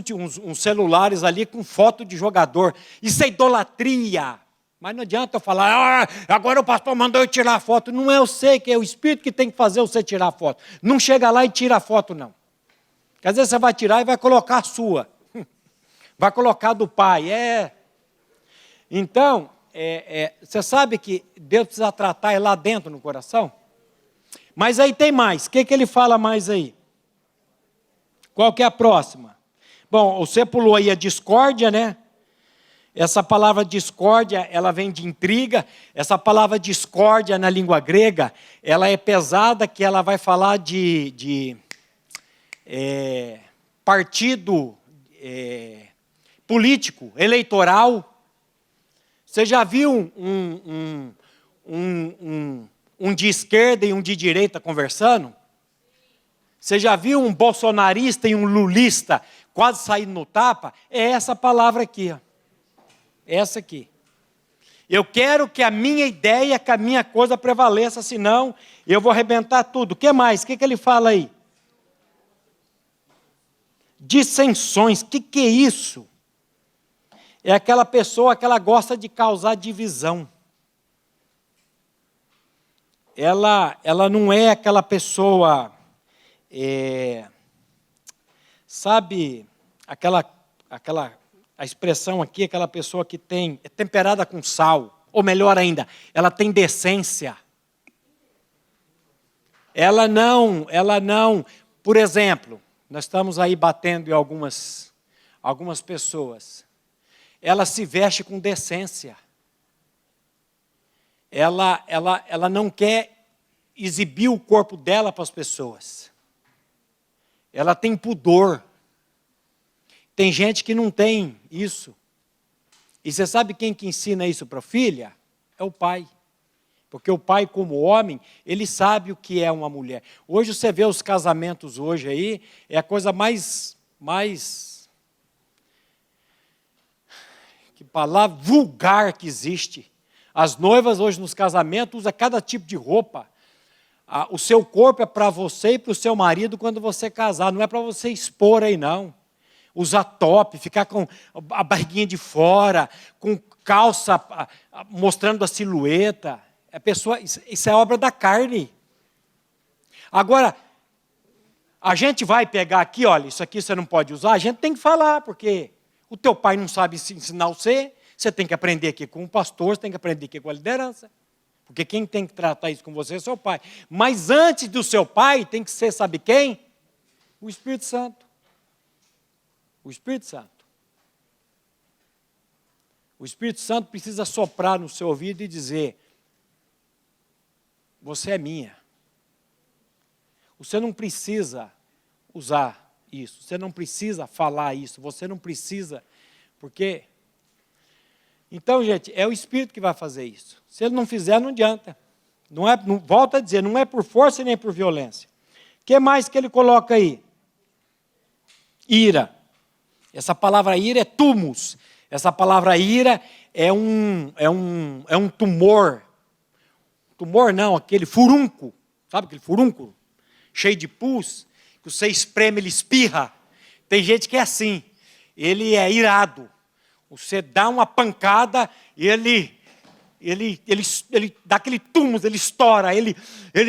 celulares ali com foto de jogador. Isso é idolatria. Mas não adianta eu falar, agora o pastor mandou eu tirar a foto. Não é eu sei que é o Espírito que tem que fazer você tirar a foto. Não chega lá e tira a foto, não. Porque às vezes você vai tirar e vai colocar a sua. Vai colocar do pai. Então, você sabe que Deus precisa tratar lá dentro no coração? Mas aí tem mais. O que ele fala mais aí? Qual que é a próxima? Bom, você pulou aí a discórdia, né? Essa palavra discórdia, ela vem de intriga. Essa palavra discórdia na língua grega, ela é pesada, que ela vai falar de partido político, eleitoral. Você já viu um de esquerda e um de direita conversando? Você já viu um bolsonarista e um lulista quase saindo no tapa? É essa palavra aqui, ó. Essa aqui. Eu quero que a minha ideia, que a minha coisa prevaleça, senão eu vou arrebentar tudo. O que mais? O que ele fala aí? Dissensões. O que é isso? É aquela pessoa que ela gosta de causar divisão. Ela não é aquela pessoa, sabe, a expressão aqui, aquela pessoa que é temperada com sal, ou melhor ainda, ela tem decência. Ela não, por exemplo, nós estamos aí batendo em algumas pessoas. Ela se veste com decência. Ela não quer exibir o corpo dela para as pessoas. Ela tem pudor. Tem gente que não tem isso. E você sabe quem que ensina isso para a filha? É o pai. Porque o pai, como homem, ele sabe o que é uma mulher. Hoje você vê os casamentos hoje aí, é a coisa mais que palavra vulgar que existe. As noivas hoje nos casamentos usam cada tipo de roupa. O seu corpo é para você e para o seu marido quando você casar, não é para você expor aí não. Usar top, ficar com a barriguinha de fora, com calça mostrando a silhueta. Isso é obra da carne. Agora, a gente vai pegar aqui, olha, isso aqui você não pode usar, a gente tem que falar, porque o teu pai não sabe ensinar você tem que aprender aqui com o pastor, você tem que aprender aqui com a liderança. Porque quem tem que tratar isso com você é seu pai. Mas antes do seu pai, tem que ser, sabe quem? O Espírito Santo. O Espírito Santo. O Espírito Santo precisa soprar no seu ouvido e dizer: você é minha. Você não precisa usar isso, você não precisa falar isso, você não precisa, porque... Então, gente, é o Espírito que vai fazer isso. Se ele não fizer, não adianta. Volta a dizer, não é por força nem por violência. O que mais que ele coloca aí? Ira. Essa palavra ira é tumus. Essa palavra ira é um tumor. Tumor não, aquele furúnculo. Sabe aquele furúnculo? Cheio de pus, que você espreme, ele espirra. Tem gente que é assim. Ele é irado. Você dá uma pancada e ele dá aquele túmulo, ele estoura, ele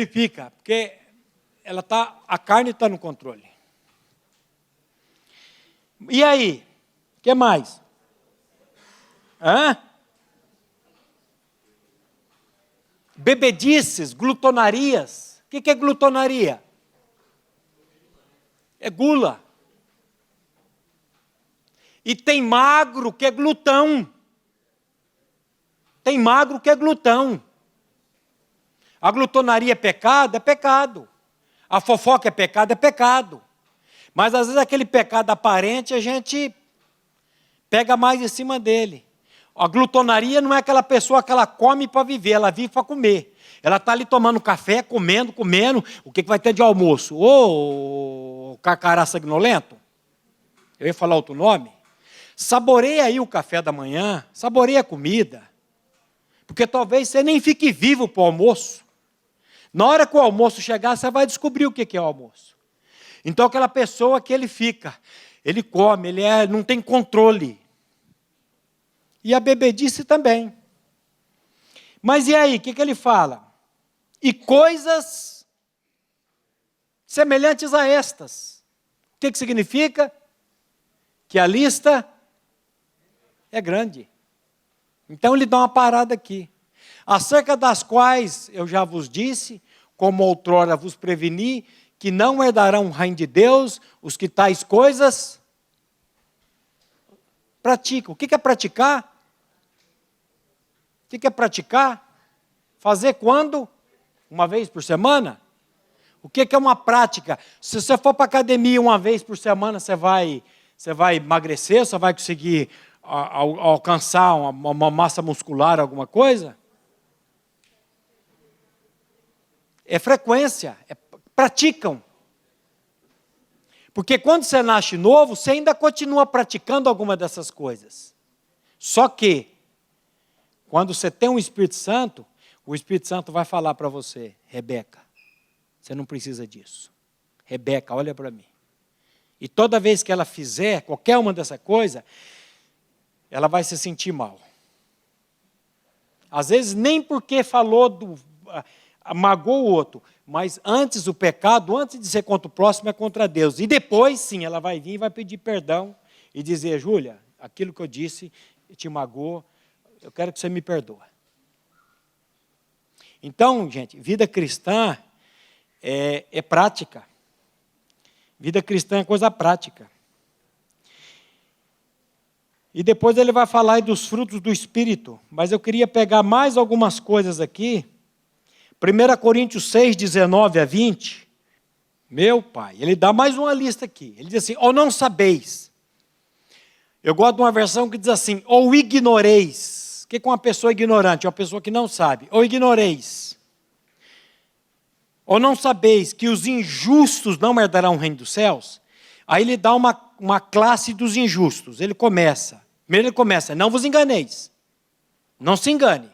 fica. Porque a carne está no controle. E aí? O que mais? Bebedices, glutonarias. O que é glutonaria? É gula. E tem magro que é glutão. Tem magro que é glutão. A glutonaria é pecado? É pecado. A fofoca é pecado? É pecado. Mas às vezes aquele pecado aparente a gente pega mais em cima dele. A glutonaria não é aquela pessoa que ela come para viver, ela vive para comer. Ela está ali tomando café, comendo. O que vai ter de almoço? Ô, carcará sanguinolento? Eu ia falar outro nome. Saboreia aí o café da manhã, saboreia a comida. Porque talvez você nem fique vivo para o almoço. Na hora que o almoço chegar, você vai descobrir o que é o almoço. Então, aquela pessoa que ele fica, ele come, não tem controle. E a bebedice também. Mas e aí, o que ele fala? E coisas semelhantes a estas. O que significa? Que a lista é grande. Então ele dá uma parada aqui. Acerca das quais eu já vos disse, como outrora vos preveni, que não herdarão o reino de Deus os que tais coisas praticam. O que é praticar? O que é praticar? Fazer quando? Uma vez por semana? O que é uma prática? Se você for para a academia uma vez por semana, você vai emagrecer, você vai conseguir alcançar uma massa muscular, alguma coisa? É frequência, praticam. Porque quando você nasce novo, você ainda continua praticando alguma dessas coisas. Só que, quando você tem um Espírito Santo, o Espírito Santo vai falar para você: Rebeca, você não precisa disso. Rebeca, olha para mim. E toda vez que ela fizer qualquer uma dessa coisa, ela vai se sentir mal. Às vezes nem porque falou magoou o outro, mas antes o pecado, antes de ser contra o próximo, é contra Deus. E depois, sim, ela vai vir e vai pedir perdão e dizer: Júlia, aquilo que eu disse te magoou, eu quero que você me perdoe. Então, gente, vida cristã é prática. Vida cristã é coisa prática. E depois ele vai falar aí dos frutos do Espírito. Mas eu queria pegar mais algumas coisas aqui. 1 Coríntios 6, 19 a 20. Meu pai, ele dá mais uma lista aqui. Ele diz assim: ou não sabeis. Eu gosto de uma versão que diz assim: ou ignoreis. O que é uma pessoa ignorante? É uma pessoa que não sabe. Ou ignoreis. Ou não sabeis que os injustos não herdarão o reino dos céus? Aí ele dá uma classe dos injustos. Primeiro ele começa: não vos enganeis. Não se engane.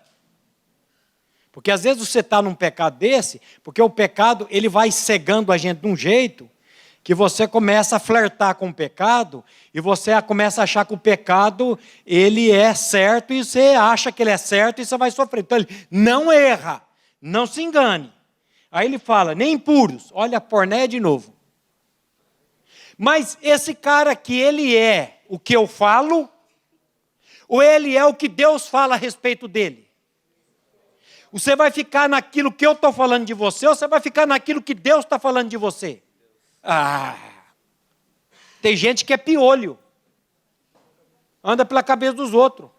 Porque às vezes você está num pecado desse, porque o pecado ele vai cegando a gente de um jeito, que você começa a flertar com o pecado, e você começa a achar que o pecado ele é certo, e você acha que ele é certo, e você vai sofrer. Então ele não erra, não se engane. Aí ele fala: nem impuros, olha a pornéia de novo. Mas esse cara aqui, ele é o que eu falo, ou ele é o que Deus fala a respeito dele? Você vai ficar naquilo que eu estou falando de você, ou você vai ficar naquilo que Deus está falando de você? Tem gente que é piolho. Anda pela cabeça dos outros.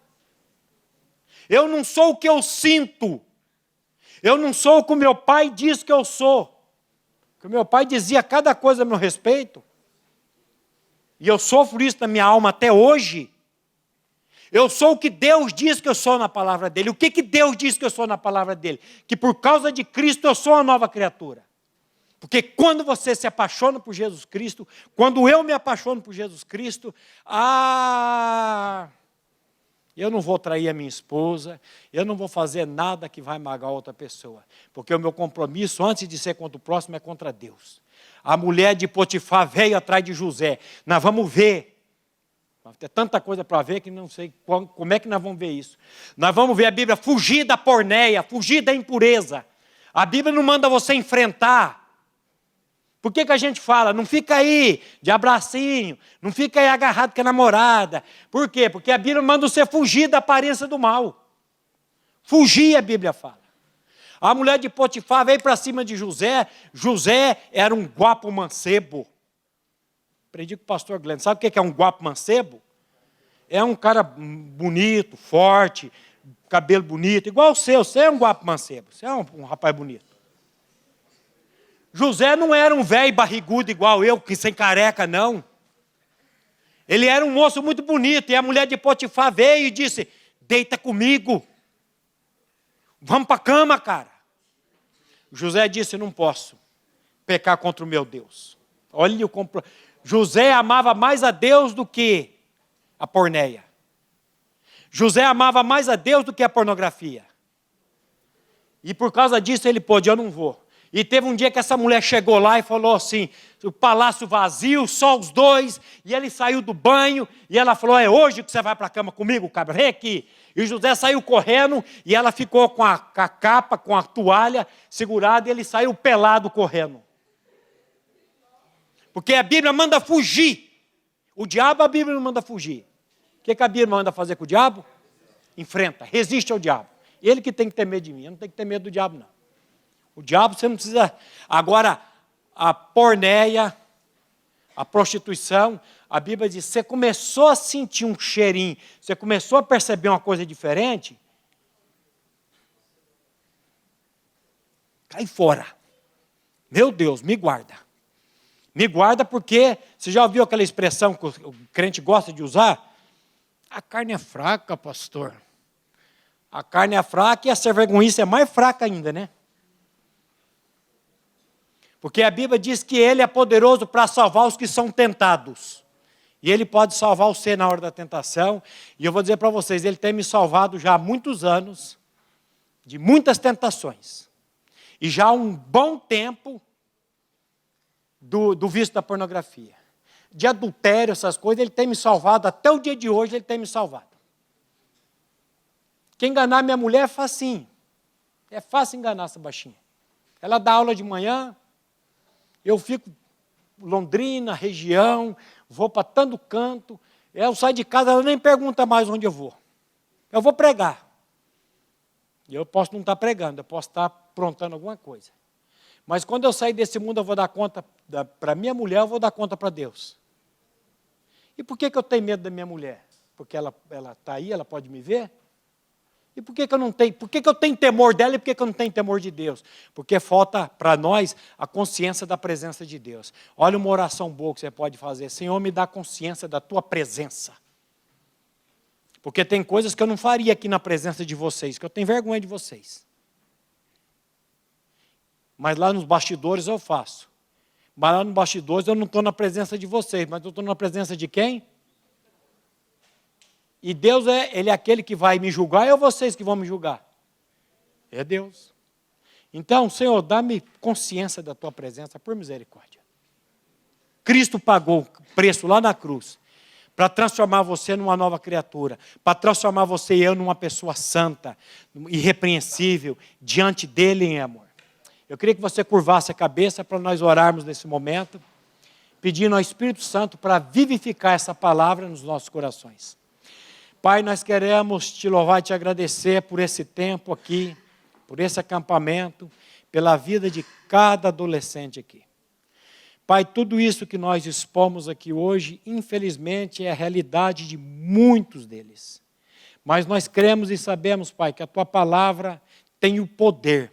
Eu não sou o que eu sinto. Eu não sou o que o meu pai diz que eu sou. Porque o meu pai dizia cada coisa a meu respeito. E eu sofro isso na minha alma até hoje. Eu sou o que Deus diz que eu sou na palavra dele. O que Deus diz que eu sou na palavra dele? Que por causa de Cristo eu sou uma nova criatura. Porque quando você se apaixona por Jesus Cristo, quando eu me apaixono por Jesus Cristo, eu não vou trair a minha esposa, eu não vou fazer nada que vai magoar outra pessoa. Porque o meu compromisso, antes de ser contra o próximo, é contra Deus. A mulher de Potifar veio atrás de José. Nós vamos ver. Tem tanta coisa para ver que não sei como é que nós vamos ver isso. Nós vamos ver a Bíblia fugir da porneia, fugir da impureza. A Bíblia não manda você enfrentar. Por que a gente fala? Não fica aí de abracinho, não fica aí agarrado com a namorada. Por quê? Porque a Bíblia manda você fugir da aparência do mal. Fugir, a Bíblia fala. A mulher de Potifar veio para cima de José. José era um guapo mancebo. Aprendi com o pastor Glenn. Sabe o que é um guapo mancebo? É um cara bonito, forte, cabelo bonito, igual o seu. Você é um guapo mancebo. Você é um rapaz bonito. José não era um velho barrigudo igual eu, que sem careca, não. Ele era um moço muito bonito. E a mulher de Potifar veio e disse: deita comigo. Vamos para a cama, cara. José disse, não posso pecar contra o meu Deus. Olha o complô. José amava mais a Deus do que a porneia. José amava mais a Deus do que a pornografia. E por causa disso ele pôde, eu não vou. E teve um dia que essa mulher chegou lá e falou assim, o palácio vazio, só os dois, e ele saiu do banho, e ela falou, é hoje que você vai para a cama comigo, cabra, vem aqui. E José saiu correndo, e ela ficou com a capa, com a toalha segurada, e ele saiu pelado correndo. Porque a Bíblia manda fugir. O diabo, a Bíblia não manda fugir. O que a Bíblia manda fazer com o diabo? Enfrenta, resiste ao diabo. Ele que tem que ter medo de mim, eu não tenho que ter medo do diabo, não. O diabo você não precisa... Agora, a porneia, a prostituição, a Bíblia diz, você começou a sentir um cheirinho, você começou a perceber uma coisa diferente, cai fora. Meu Deus, me guarda. Me guarda porque, você já ouviu aquela expressão que o crente gosta de usar? A carne é fraca, pastor. A carne é fraca e a servergonhice é mais fraca ainda, né? Porque a Bíblia diz que Ele é poderoso para salvar os que são tentados. E Ele pode salvar você na hora da tentação. E eu vou dizer para vocês, Ele tem me salvado já há muitos anos, de muitas tentações. E já há um bom tempo do vício da pornografia. De adultério, essas coisas, Ele tem me salvado. Até o dia de hoje, Ele tem me salvado. Quem enganar minha mulher é facinho. É fácil enganar essa baixinha. Ela dá aula de manhã, eu fico Londrina, região, vou para tanto canto, eu saio de casa, ela nem pergunta mais onde eu vou. Eu vou pregar. E eu posso não estar pregando, eu posso estar aprontando alguma coisa. Mas quando eu sair desse mundo, eu vou dar conta para minha mulher, eu vou dar conta para Deus. E por que eu tenho medo da minha mulher? Porque ela está aí, ela pode me ver? E por que eu não tenho? Por que eu tenho temor dela e por que eu não tenho temor de Deus? Porque falta para nós a consciência da presença de Deus. Olha uma oração boa que você pode fazer. Senhor, me dá consciência da tua presença. Porque tem coisas que eu não faria aqui na presença de vocês, que eu tenho vergonha de vocês. Mas lá nos bastidores eu faço. Mas lá nos bastidores eu não estou na presença de vocês, mas eu estou na presença de quem? E Deus Ele é aquele que vai me julgar, ou vocês que vão me julgar? É Deus. Então, Senhor, dá-me consciência da tua presença, por misericórdia. Cristo pagou o preço lá na cruz, para transformar você numa nova criatura, para transformar você e eu numa pessoa santa, irrepreensível, diante dEle em amor. Eu queria que você curvasse a cabeça para nós orarmos nesse momento, pedindo ao Espírito Santo para vivificar essa palavra nos nossos corações. Pai, nós queremos te louvar e te agradecer por esse tempo aqui, por esse acampamento, pela vida de cada adolescente aqui. Pai, tudo isso que nós expomos aqui hoje, infelizmente, é a realidade de muitos deles. Mas nós cremos e sabemos, Pai, que a tua palavra tem o poder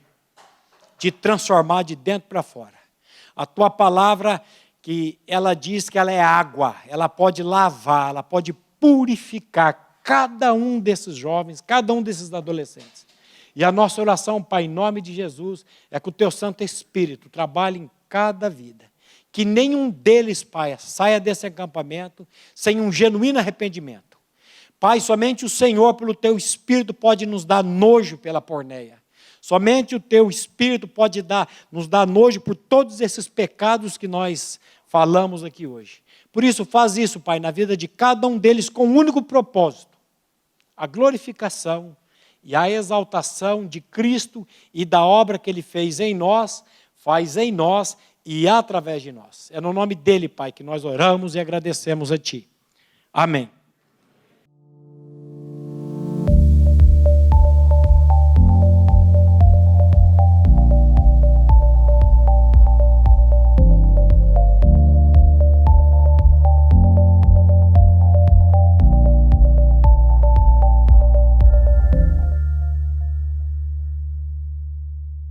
de transformar de dentro para fora. A tua palavra, que ela diz que ela é água, ela pode lavar, ela pode purificar cada um desses jovens, cada um desses adolescentes. E a nossa oração, Pai, em nome de Jesus, é que o teu Santo Espírito trabalhe em cada vida. Que nenhum deles, Pai, saia desse acampamento sem um genuíno arrependimento. Pai, somente o Senhor, pelo teu Espírito, pode nos dar nojo pela porneia. Somente o teu Espírito pode nos dar nojo por todos esses pecados que nós falamos aqui hoje. Por isso, faz isso, Pai, na vida de cada um deles com um único propósito. A glorificação e a exaltação de Cristo e da obra que Ele fez em nós, faz em nós e através de nós. É no nome dEle, Pai, que nós oramos e agradecemos a Ti. Amém.